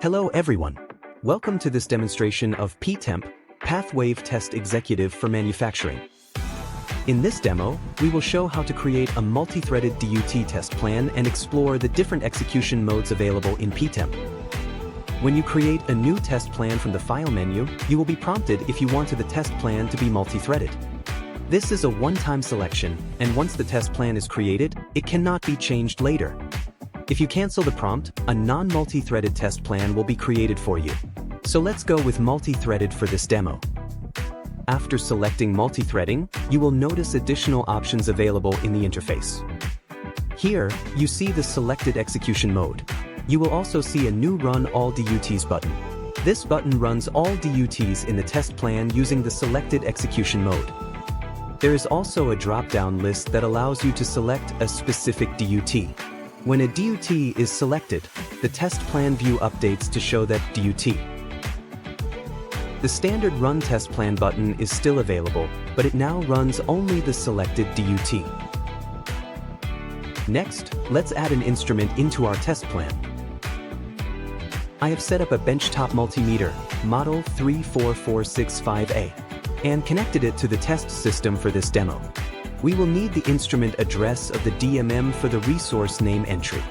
Hello everyone. Welcome to this demonstration of PTEM, PathWave Test Executive for manufacturing. In this demo, we will show how to create a multi-threaded DUT test plan and explore the different execution modes available in PTEM. When you create a new test plan from the File menu, you will be prompted if you wanted the test plan to be multi-threaded. This is a one-time selection, and once the test plan is created, it cannot be changed later. If you cancel the prompt, a non-multi-threaded test plan will be created for you. So let's go with multi-threaded for this demo. After selecting multi-threading, you will notice additional options available in the interface. Here, you see the selected execution mode. You will also see a new Run All DUTs button. This button runs all DUTs in the test plan using the selected execution mode. There is also a drop-down list that allows you to select a specific DUT. When a DUT is selected, the test plan view updates to show that DUT. The standard Run Test Plan button is still available, but it now runs only the selected DUT. Next, let's add an instrument into our test plan. I have set up a benchtop multimeter, model 34465A, and connected it to the test system for this demo. We will need the instrument address of the DMM for the resource name entry.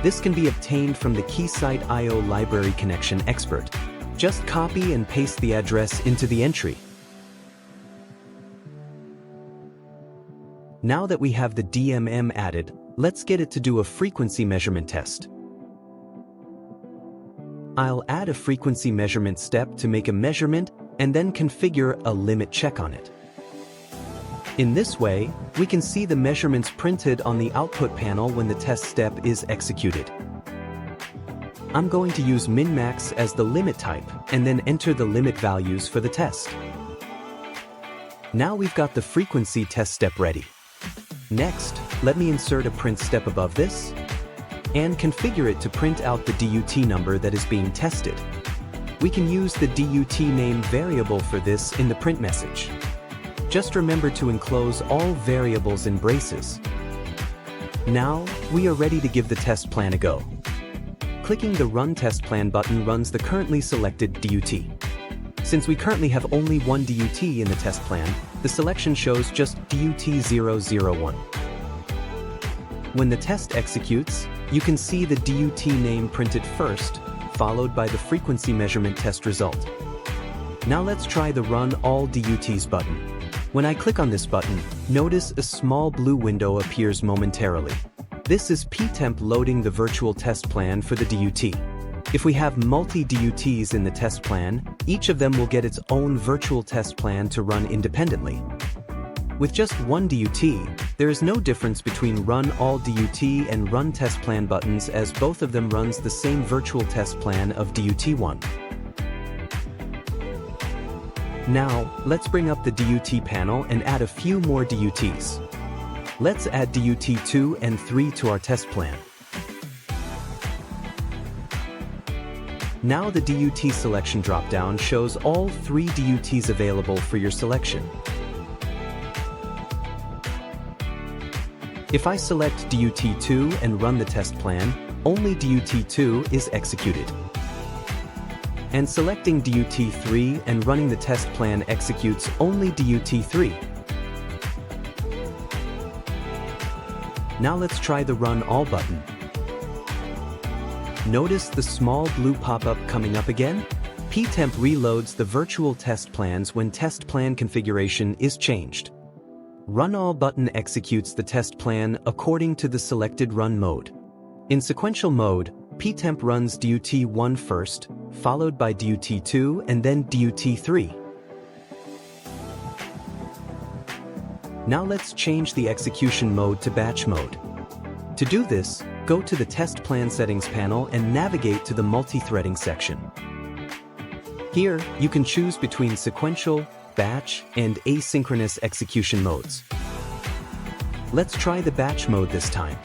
This can be obtained from the Keysight I/O library connection expert. Just copy and paste the address into the entry. Now that we have the DMM added, let's get it to do a frequency measurement test. I'll add a frequency measurement step to make a measurement and then configure a limit check on it. In this way, we can see the measurements printed on the output panel when the test step is executed. I'm going to use min-max as the limit type and then enter the limit values for the test. Now we've got the frequency test step ready. Next, let me insert a print step above this and configure it to print out the DUT number that is being tested. We can use the DUT name variable for this in the print message. Just remember to enclose all variables in braces. Now, we are ready to give the test plan a go. Clicking the Run Test Plan button runs the currently selected DUT. Since we currently have only one DUT in the test plan, the selection shows just DUT001. When the test executes, you can see the DUT name printed first, followed by the frequency measurement test result. Now let's try the Run All DUTs button. When I click on this button, notice a small blue window appears momentarily. This is PTEM loading the virtual test plan for the DUT. If we have multi-DUTs in the test plan, each of them will get its own virtual test plan to run independently. With just one DUT, there is no difference between Run All DUT and Run Test Plan buttons, as both of them runs the same virtual test plan of DUT1. Now, let's bring up the DUT panel and add a few more DUTs. Let's add DUT 2 and 3 to our test plan. Now the DUT selection dropdown shows all 3 DUTs available for your selection. If I select DUT 2 and run the test plan, only DUT 2 is executed. And selecting DUT 3 and running the test plan executes only DUT 3. Now let's try the Run All button. Notice the small blue pop-up coming up again? PTEM reloads the virtual test plans when test plan configuration is changed. Run All button executes the test plan according to the selected run mode. In sequential mode, PTEM runs DUT1 first, followed by DUT2 and then DUT3. Now let's change the execution mode to batch mode. To do this, go to the Test Plan Settings panel and navigate to the Multi-threading section. Here, you can choose between sequential, batch, and asynchronous execution modes. Let's try the batch mode this time.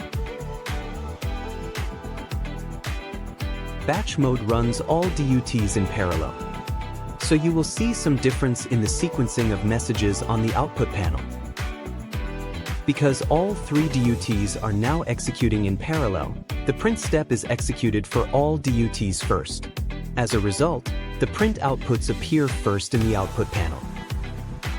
Batch mode runs all DUTs in parallel. So you will see some difference in the sequencing of messages on the output panel. Because all 3 DUTs are now executing in parallel, the print step is executed for all DUTs first. As a result, the print outputs appear first in the output panel.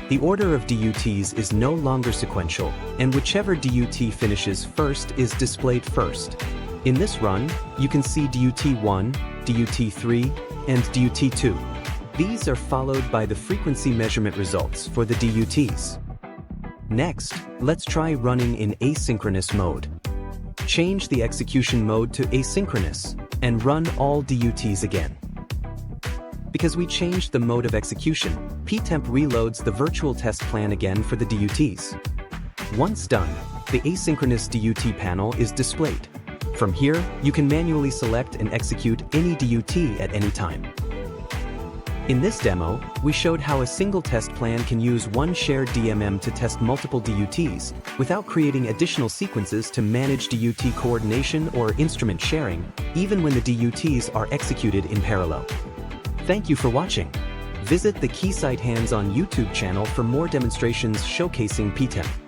The order of DUTs is no longer sequential, and whichever DUT finishes first is displayed first. In this run, you can see DUT1, DUT3, and DUT2. These are followed by the frequency measurement results for the DUTs. Next, let's try running in asynchronous mode. Change the execution mode to asynchronous and run all DUTs again. Because we changed the mode of execution, PTEM reloads the virtual test plan again for the DUTs. Once done, the asynchronous DUT panel is displayed. From here, you can manually select and execute any DUT at any time. In this demo, we showed how a single test plan can use one shared DMM to test multiple DUTs without creating additional sequences to manage DUT coordination or instrument sharing, even when the DUTs are executed in parallel. Thank you for watching. Visit the Keysight Hands-on YouTube channel for more demonstrations showcasing PTEM.